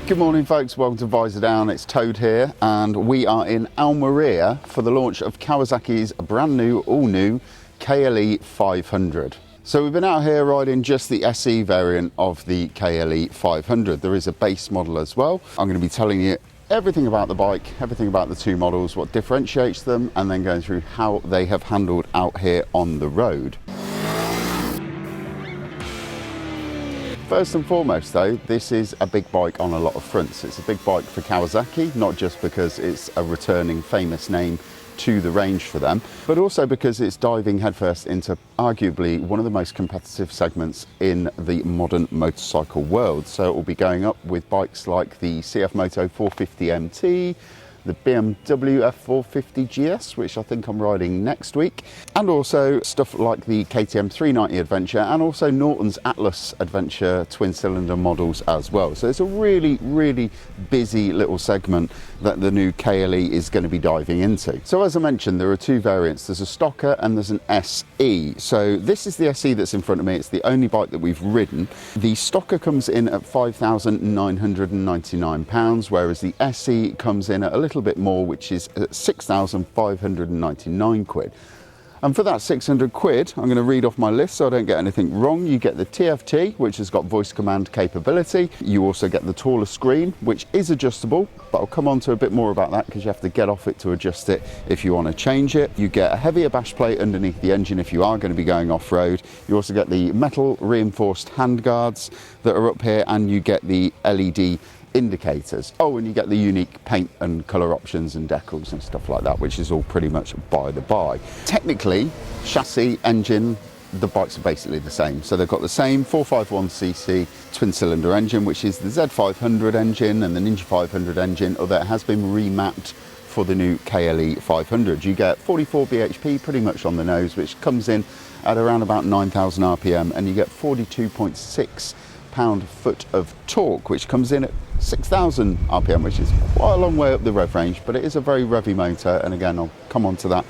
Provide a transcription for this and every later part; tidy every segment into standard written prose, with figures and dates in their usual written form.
Good morning folks, welcome to Visordown. It's Toad here and we are in Almeria for the launch of Kawasaki's brand new, all new KLE500. So we've been out here riding just the SE variant of the KLE500. There is a base model as well. I'm going to be telling you everything about the bike, everything about the two models, what differentiates them, and then going through how they have handled out here on the road. First and foremost though, this is a big bike on a lot of fronts. It's a big bike for Kawasaki, not just because it's a returning famous name to the range for them, but also because it's diving headfirst into arguably one of the most competitive segments in the modern motorcycle world. So it will be going up with bikes like the CF Moto 450 MT, the BMW F450 GS, which I think I'm riding next week, and also stuff like the KTM 390 Adventure and also Norton's Atlas Adventure twin-cylinder models as well. So it's a really busy little segment that the new KLE is going to be diving into. So as I mentioned, there are two variants. There's a stocker and there's an SE. So this is the SE that's in front of me. It's the only bike that we've ridden. The stocker comes in at £5,999, whereas the SE comes in at a little bit more, which is £6,599. And for that 600 quid, I'm going to read off my list so I don't get anything wrong. You get the TFT, which has got voice command capability. You also get the taller screen, which is adjustable, but I'll come on to a bit more about that because you have to get off it to adjust it if you want to change it. You get a heavier bash plate underneath the engine if you are going to be going off-road. You also get the metal reinforced handguards that are up here, and you get the LED indicators. Oh, and you get the unique paint and colour options and decals and stuff like that, which is all pretty much by the by. Technically, chassis, engine, the bikes are basically the same. So they've got the same 451cc twin-cylinder engine, which is the Z500 engine and the Ninja 500 engine, although it has been remapped for the new KLE500. You get 44 bhp pretty much on the nose, which comes in at around about 9,000 RPM, and you get 42.6 pound-foot of torque, which comes in at 6,000 RPM, which is quite a long way up the rev range, but it is a very revvy motor, and again I'll come on to that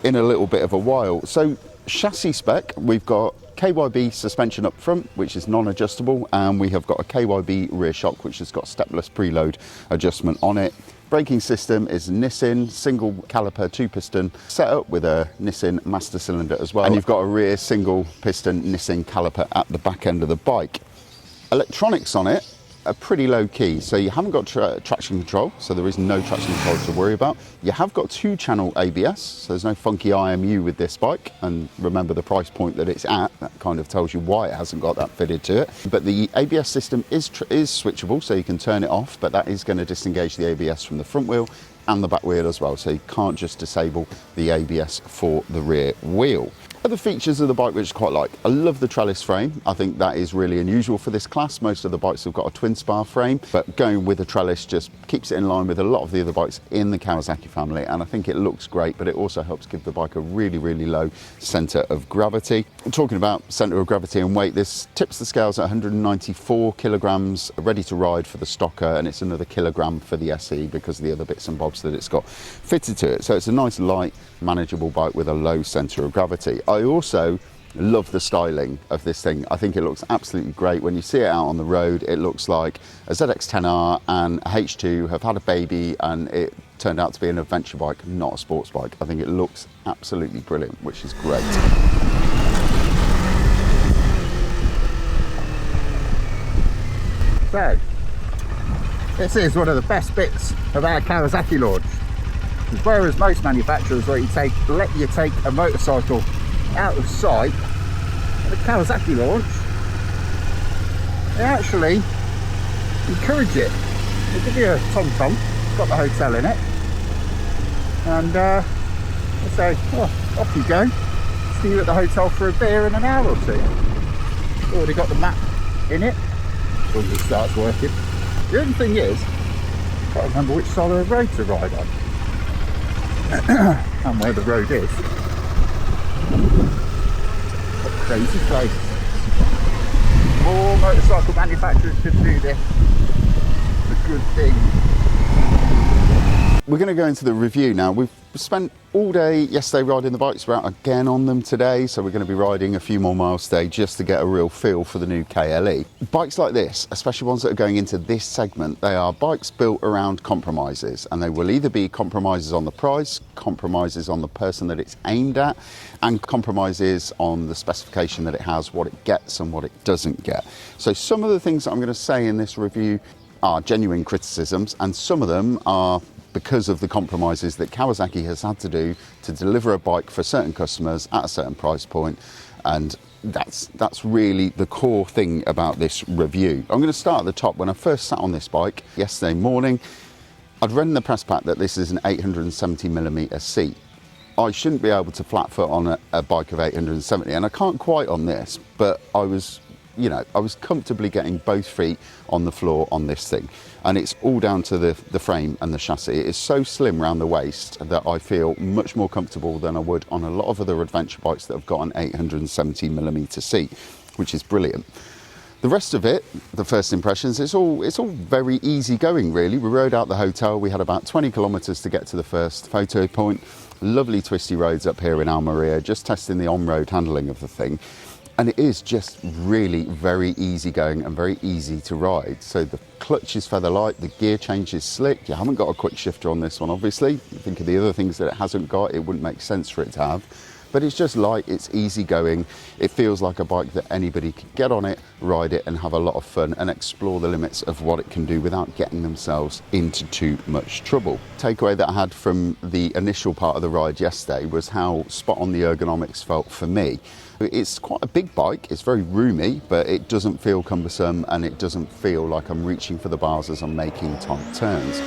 in a little bit of a while. So chassis spec, we've got KYB suspension up front, which is non-adjustable, and we have got a KYB rear shock, which has got stepless preload adjustment on it. Braking system is Nissin single caliper 2-piston setup with a Nissin master cylinder as well, and you've got a rear single piston Nissin caliper at the back end of the bike. Electronics on it are pretty low key, so you haven't got traction control, so there is no traction control to worry about. You have got 2-channel ABS, so there's no funky IMU with this bike, and remember the price point that it's at, that kind of tells you why it hasn't got that fitted to it. But the ABS system is switchable, so you can turn it off, but that is going to disengage the ABS from the front wheel and the back wheel as well, so you can't just disable the ABS for the rear wheel. Other features of the bike which I quite like, I love the trellis frame. I think that is really unusual for this class. Most of the bikes have got a twin spar frame, but going with a trellis just keeps it in line with a lot of the other bikes in the Kawasaki family, and I think it looks great, but it also helps give the bike a really low centre of gravity. Talking about centre of gravity and weight, this tips the scales at 194 kilograms ready to ride for the stocker, and it's another kilogram for the SE because of the other bits and bobs that it's got fitted to it. So it's a nice light manageable bike with a low centre of gravity. I also love the styling of this thing. I think it looks absolutely great. When you see it out on the road, it looks like a ZX-10R and a H2 have had a baby and it turned out to be an adventure bike, not a sports bike. I think it looks absolutely brilliant, which is great. So, this is one of the best bits of our Kawasaki launch. Whereas most manufacturers let you take a motorcycle out of sight, at the Kawasaki launch, they actually encourage it. They give you a tom-tom, it's got the hotel in it, and they say, oh, off you go, see you at the hotel for a beer in an hour or two. Already got the map in it, once it starts working. The only thing is, I can't remember which side of the road to ride on. And where the road is. What a crazy place. More motorcycle manufacturers should do this. It's a good thing. We're going to go into the review now. We've spent all day yesterday riding the bikes. We're out again on them today, so we're going to be riding a few more miles today just to get a real feel for the new KLE. Bikes like this, especially ones that are going into this segment, they are bikes built around compromises, and they will either be compromises on the price, compromises on the person that it's aimed at, and compromises on the specification that it has, what it gets and what it doesn't get. So some of the things that I'm going to say in this review are genuine criticisms, and some of them are because of the compromises that Kawasaki has had to do to deliver a bike for certain customers at a certain price point, and that's really the core thing about this review. I'm going to start at the top. When I first sat on this bike yesterday morning, I'd read in the press pack that this is an 870mm seat. I shouldn't be able to flat foot on a bike of 870, and I can't quite on this, but I was comfortably getting both feet on the floor on this thing, and it's all down to the frame and the chassis. It is so slim around the waist that I feel much more comfortable than I would on a lot of other adventure bikes that have got an 870mm seat, which is brilliant. The rest of it, the first impressions, it's all very easy going really. We rode out the hotel, we had about 20 kilometers to get to the first photo point. Lovely twisty roads up here in Almeria, just testing the on-road handling of the thing. And it is just really very easy going and very easy to ride. So the clutch is feather light, the gear change is slick. You haven't got a quick shifter on this one, obviously. You think of the other things that it hasn't got, it wouldn't make sense for it to have. But it's just light, it's easy going. It feels like a bike that anybody could get on it, ride it and have a lot of fun and explore the limits of what it can do without getting themselves into too much trouble. Takeaway that I had from the initial part of the ride yesterday was how spot on the ergonomics felt for me. It's quite a big bike, it's very roomy, but it doesn't feel cumbersome and it doesn't feel like I'm reaching for the bars as I'm making tight turns.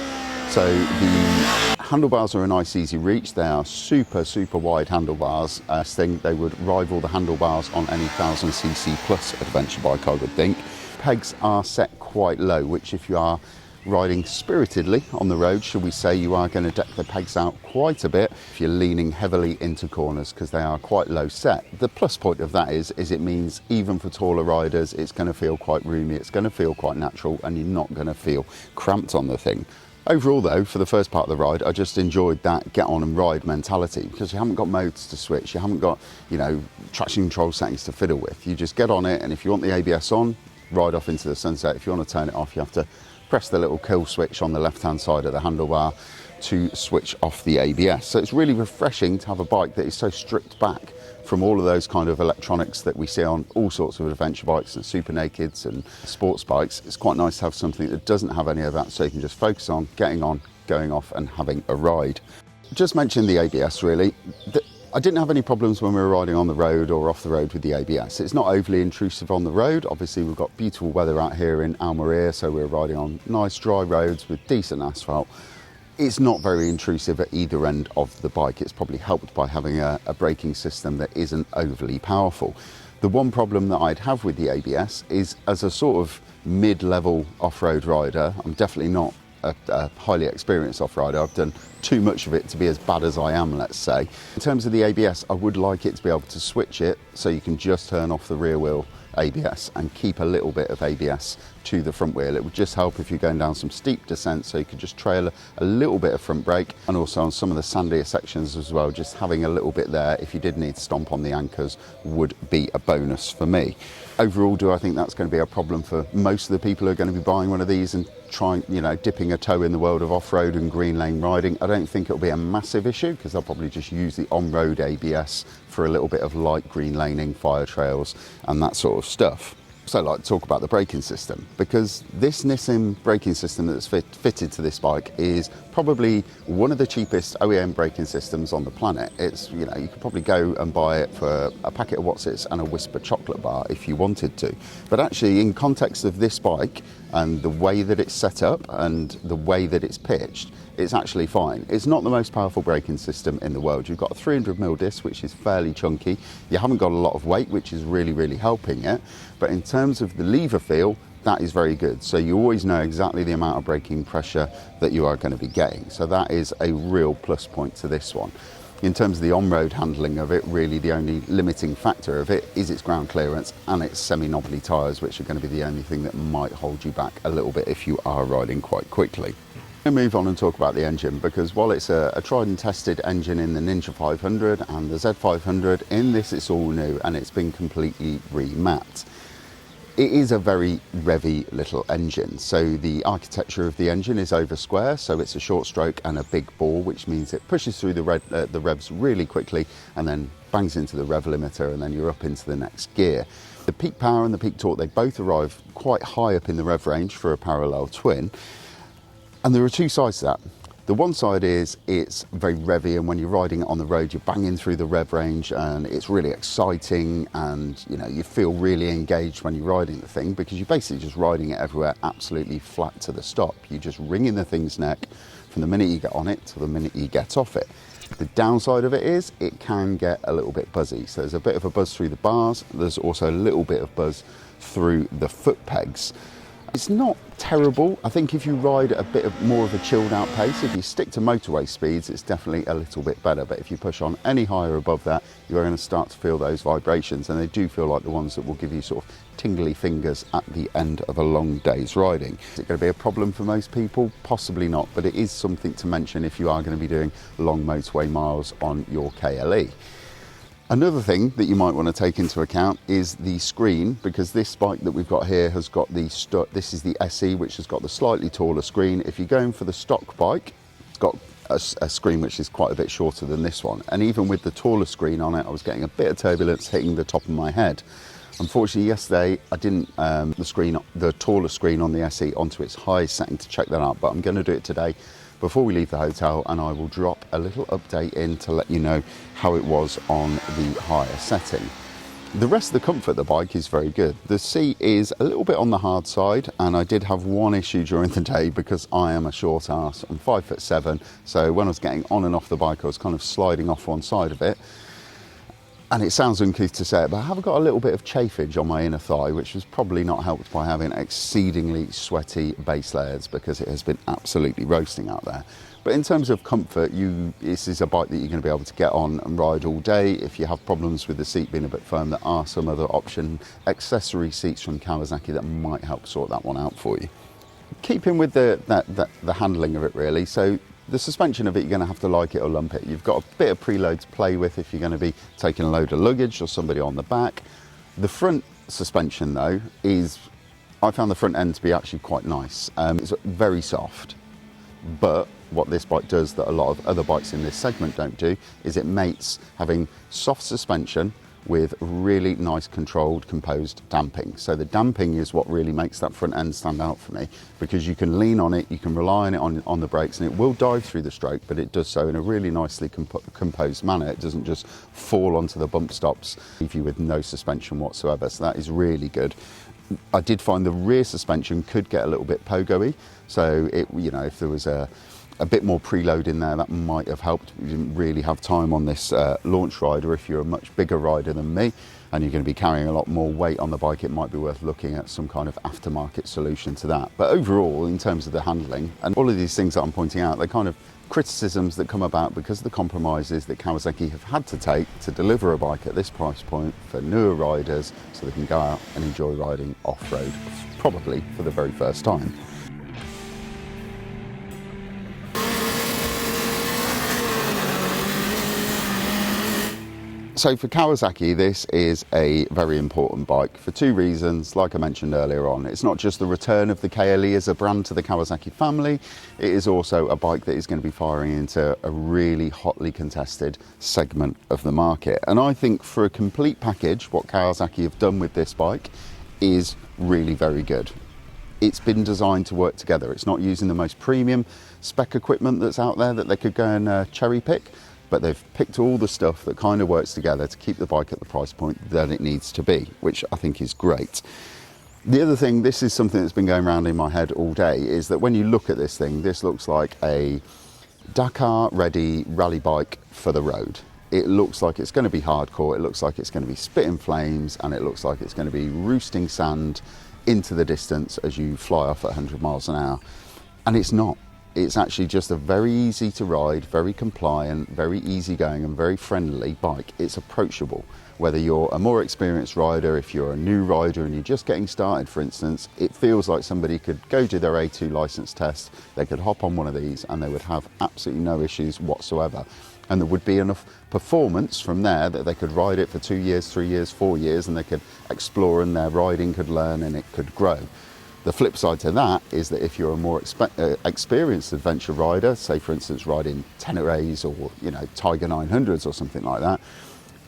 So the handlebars are a nice easy reach. They are super wide handlebars. I think they would rival the handlebars on any 1000cc plus adventure bike, I would think. Pegs are set quite low, which if you are riding spiritedly on the road, shall we say, you are going to deck the pegs out quite a bit if you're leaning heavily into corners, because they are quite low set. The plus point of that is it means even for taller riders, it's going to feel quite roomy, it's going to feel quite natural, and you're not going to feel cramped on the thing. Overall though, for the first part of the ride, I just enjoyed that get on and ride mentality, because you haven't got modes to switch, you haven't got, traction control settings to fiddle with. You just get on it, and if you want the ABS on, ride off into the sunset. If you want to turn it off, you have to press the little kill switch on the left-hand side of the handlebar to switch off the ABS. So it's really refreshing to have a bike that is so stripped back from all of those kind of electronics that we see on all sorts of adventure bikes and super nakeds and sports bikes. It's quite nice to have something that doesn't have any of that, so you can just focus on getting on, going off and having a ride. Just mention the ABS really. I didn't have any problems when we were riding on the road or off the road with the ABS. It's not overly intrusive on the road. Obviously we've got beautiful weather out here in Almeria, so we're riding on nice dry roads with decent asphalt. It's not very intrusive at either end of the bike. It's probably helped by having a braking system that isn't overly powerful. The one problem that I'd have with the ABS is, as a sort of mid-level off-road rider, I'm definitely not a highly experienced off-rider. I've done too much of it to be as bad as I am, let's say. In terms of the ABS, I would like it to be able to switch it so you can just turn off the rear wheel ABS and keep a little bit of ABS to the front wheel. It would just help if you're going down some steep descents, so you could just trail a little bit of front brake, and also on some of the sandier sections as well, just having a little bit there if you did need to stomp on the anchors would be a bonus for me. Overall, do I think that's going to be a problem for most of the people who are going to be buying one of these and trying, dipping a toe in the world of off-road and green lane riding? I don't think it'll be a massive issue, because they'll probably just use the on-road ABS for a little bit of light green laning, fire trails and that sort of stuff. Also like to talk about the braking system, because this Nissan braking system that's fitted to this bike is probably one of the cheapest OEM braking systems on the planet. It's, you could probably go and buy it for a packet of Wotsits and a Whisper chocolate bar if you wanted to. But actually, in context of this bike and the way that it's set up and the way that it's pitched, it's actually fine. It's not the most powerful braking system in the world. You've got a 300mm disc, which is fairly chunky. You haven't got a lot of weight, which is really helping it. But in terms of the lever feel, that is very good. So you always know exactly the amount of braking pressure that you are going to be getting. So that is a real plus point to this one. In terms of the on-road handling of it, really the only limiting factor of it is its ground clearance and its semi-knobbly tyres, which are going to be the only thing that might hold you back a little bit if you are riding quite quickly. We'll move on and talk about the engine, because while it's a tried and tested engine in the Ninja 500 and the Z500, in this it's all new and it's been completely remapped. It is a very revvy little engine. So the architecture of the engine is over square, so it's a short stroke and a big bore, which means it pushes through the revs really quickly and then bangs into the rev limiter, and then you're up into the next gear. The peak power and the peak torque, they both arrive quite high up in the rev range for a parallel twin. And there are two sides to that. The one side is it's very revvy, and when you're riding it on the road, you're banging through the rev range and it's really exciting, and you feel really engaged when you're riding the thing, because you're basically just riding it everywhere absolutely flat to the stop. You're just wringing the thing's neck from the minute you get on it to the minute you get off it. The downside of it is it can get a little bit buzzy. So there's a bit of a buzz through the bars. There's also a little bit of buzz through the foot pegs. It's not terrible. I think if you ride at a bit more of a chilled out pace, if you stick to motorway speeds, it's definitely a little bit better. But if you push on any higher above that, you're going to start to feel those vibrations, and they do feel like the ones that will give you sort of tingly fingers at the end of a long day's riding. Is it going to be a problem for most people? Possibly not, but it is something to mention if you are going to be doing long motorway miles on your KLE. Another thing that you might want to take into account is the screen, because this bike that we've got here has got this is the SE, which has got the slightly taller screen. If you're going for the stock bike, it's got a screen which is quite a bit shorter than this one. And even with the taller screen on it, I was getting a bit of turbulence hitting the top of my head. Unfortunately, yesterday I didn't the taller screen on the SE onto its highest setting to check that out, but I'm going to do it today before we leave the hotel, and I will drop a little update in to let you know how it was on the higher setting. The rest of the comfort of the bike is very good. The seat is a little bit on the hard side, and I did have one issue during the day because I am a short ass. I'm 5'7", so when I was getting on and off the bike, I was kind of sliding off one side of it. And it sounds uncouth to say it, but I have got a little bit of chafage on my inner thigh, which was probably not helped by having exceedingly sweaty base layers, because it has been absolutely roasting out there. But in terms of comfort, this is a bike that you're going to be able to get on and ride all day. If you have problems with the seat being a bit firm, there are some other accessory seats from Kawasaki that might help sort that one out for you. Keeping with the handling of it, really. So the suspension of it, you're going to have to like it or lump it. You've got a bit of preload to play with if you're going to be taking a load of luggage or somebody on the back. The front suspension, though, I found the front end to be actually quite nice. It's very soft, but what this bike does that a lot of other bikes in this segment don't do is it mates having soft suspension with really nice controlled composed damping. So the damping is what really makes that front end stand out for me, because you can lean on it, you can rely on it on the brakes, and it will dive through the stroke, but it does so in a really nicely composed manner. It doesn't just fall onto the bump stops, leave you with no suspension whatsoever. So that is really good. I did find the rear suspension could get a little bit pogo-y, so if there was a bit more preload in there, that might have helped. We didn't really have time on this launch ride, or if you're a much bigger rider than me and you're going to be carrying a lot more weight on the bike, it might be worth looking at some kind of aftermarket solution to that. But overall, in terms of the handling and all of these things that I'm pointing out, they're kind of criticisms that come about because of the compromises that Kawasaki have had to take to deliver a bike at this price point for newer riders, so they can go out and enjoy riding off-road, probably for the very first time. So for Kawasaki, this is a very important bike for two reasons. Like I mentioned earlier on, it's not just the return of the KLE as a brand to the Kawasaki family, it is also a bike that is going to be firing into a really hotly contested segment of the market. And I think for a complete package, what Kawasaki have done with this bike is really very good. It's been designed to work together. It's not using the most premium spec equipment that's out there that they could go and cherry pick, but they've picked all the stuff that kind of works together to keep the bike at the price point that it needs to be, which I think is great. The other thing, this is something that's been going around in my head all day, is that when you look at this thing, this looks like a Dakar-ready rally bike for the road. It looks like it's going to be hardcore, it looks like it's going to be spitting flames, and it looks like it's going to be roosting sand into the distance as you fly off at 100 miles an hour. And it's not. It's actually just a very easy to ride, very compliant, very easygoing and very friendly bike. It's approachable. Whether you're a more experienced rider, if you're a new rider and you're just getting started, for instance, it feels like somebody could go do their A2 license test, they could hop on one of these and they would have absolutely no issues whatsoever. And there would be enough performance from there that they could ride it for 2 years, 3 years, 4 years, and they could explore and their riding could learn and it could grow. The flip side to that is that if you're a more experienced adventure rider, say for instance riding Tenerés or Tiger 900s or something like that,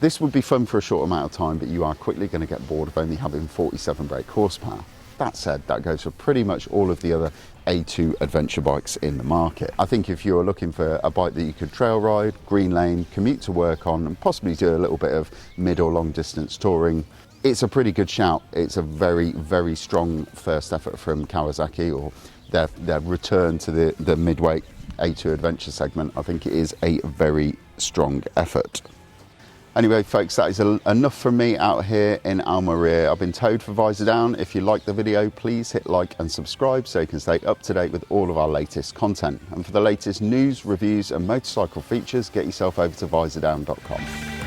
this would be fun for a short amount of time, but you are quickly going to get bored of only having 47 brake horsepower. That said, that goes for pretty much all of the other A2 adventure bikes in the market. I think if you're looking for a bike that you could trail ride, green lane, commute to work on, and possibly do a little bit of mid or long distance touring, it's a pretty good shout. It's a very, very strong first effort from Kawasaki, or their return to the midweight A2 adventure segment. I think it is a very strong effort. Anyway, folks, that is enough from me out here in Almeria. I've been Toad for Visordown. If you like the video, please hit like and subscribe so you can stay up to date with all of our latest content. And for the latest news, reviews and motorcycle features, get yourself over to visordown.com.